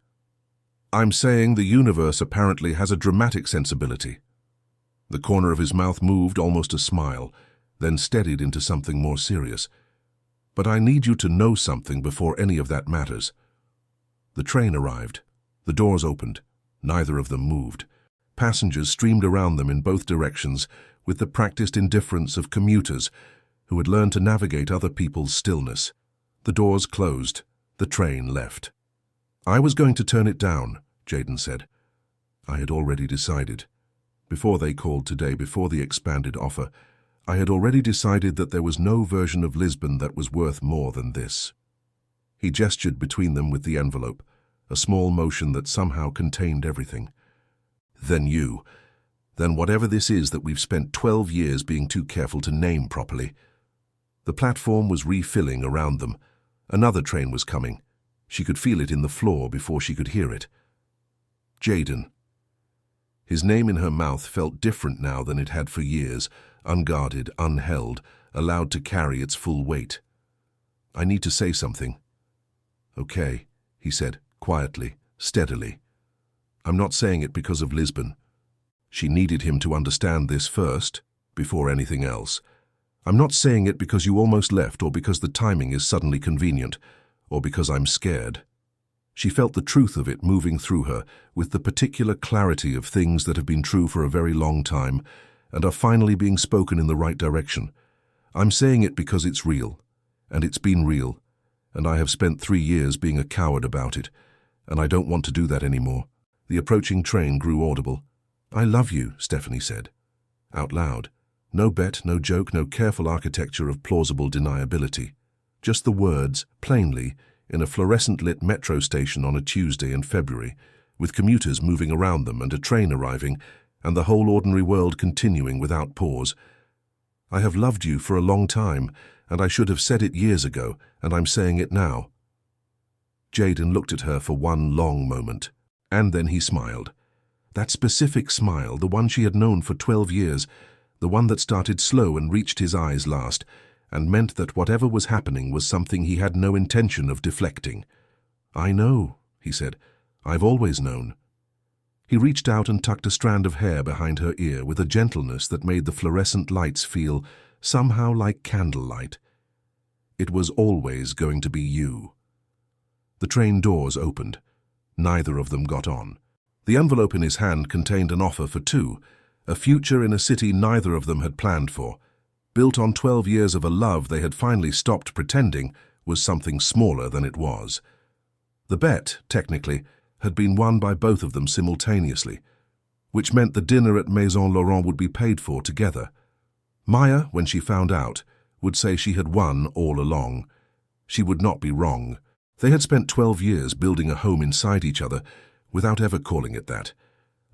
Speaker 1: "I'm saying the universe apparently has a dramatic sensibility." The corner of his mouth moved, almost a smile, then steadied into something more serious. "But I need you to know something before any of that matters." The train arrived. The doors opened. Neither of them moved. Passengers streamed around them in both directions with the practiced indifference of commuters who had learned to navigate other people's stillness. The doors closed. The train left. "I was going to turn it down," Jayden said. "I had already decided. Before they called today, before the expanded offer, I had already decided that there was no version of Lisbon that was worth more than this." He gestured between them with the envelope, a small motion that somehow contained everything. Then whatever this is that we've spent 12 years being too careful to name properly." The platform was refilling around them. Another train was coming. She could feel it in the floor before she could hear it. "Jayden." His name in her mouth felt different now than it had for years, unguarded, unheld, allowed to carry its full weight. "I need to say something." "Okay," he said, quietly, steadily. "I'm not saying it because of Lisbon." She needed him to understand this first, before anything else. "I'm not saying it because you almost left, or because the timing is suddenly convenient, or because I'm scared." She felt the truth of it moving through her, with the particular clarity of things that have been true for a very long time, and are finally being spoken in the right direction. "I'm saying it because it's real, and it's been real, and I have spent 3 years being a coward about it, and I don't want to do that anymore." The approaching train grew audible. "I love you," Stephany said, out loud. No bet, no joke, no careful architecture of plausible deniability. Just the words, plainly, in a fluorescent-lit metro station on a Tuesday in February, with commuters moving around them and a train arriving, and the whole ordinary world continuing without pause. "I have loved you for a long time, and I should have said it years ago, and I'm saying it now." Jayden looked at her for one long moment, and then he smiled. That specific smile, the one she had known for 12 years, the one that started slow and reached his eyes last, and meant that whatever was happening was something he had no intention of deflecting. "I know," he said. "I've always known." He reached out and tucked a strand of hair behind her ear with a gentleness that made the fluorescent lights feel somehow like candlelight. It was always going to be you. The train doors opened. Neither of them got on. The envelope in his hand contained an offer for two, a future in a city neither of them had planned for. Built on 12 years of a love they had finally stopped pretending was something smaller than it was. The bet, technically, had been won by both of them simultaneously, which meant the dinner at Maison Lauron would be paid for together. Maya, when she found out, would say she had won all along. She would not be wrong. They had spent 12 years building a home inside each other without ever calling it that,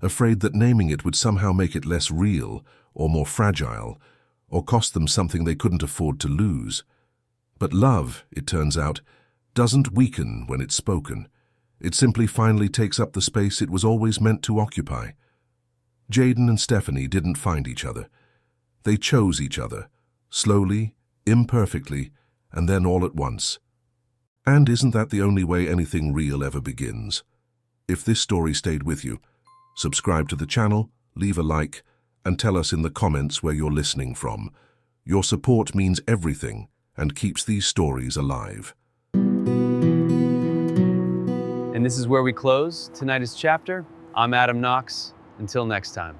Speaker 1: afraid that naming it would somehow make it less real or more fragile, or cost them something they couldn't afford to lose. But love, it turns out, doesn't weaken when it's spoken. It simply finally takes up the space it was always meant to occupy. Jayden and Stephany didn't find each other. They chose each other, slowly, imperfectly, and then all at once. And isn't that the only way anything real ever begins? If this story stayed with you, subscribe to the channel, leave a like, and tell us in the comments where you're listening from. Your support means everything and keeps these stories alive.
Speaker 4: And this is where we close tonight's chapter. I'm Adam Knox. Until next time.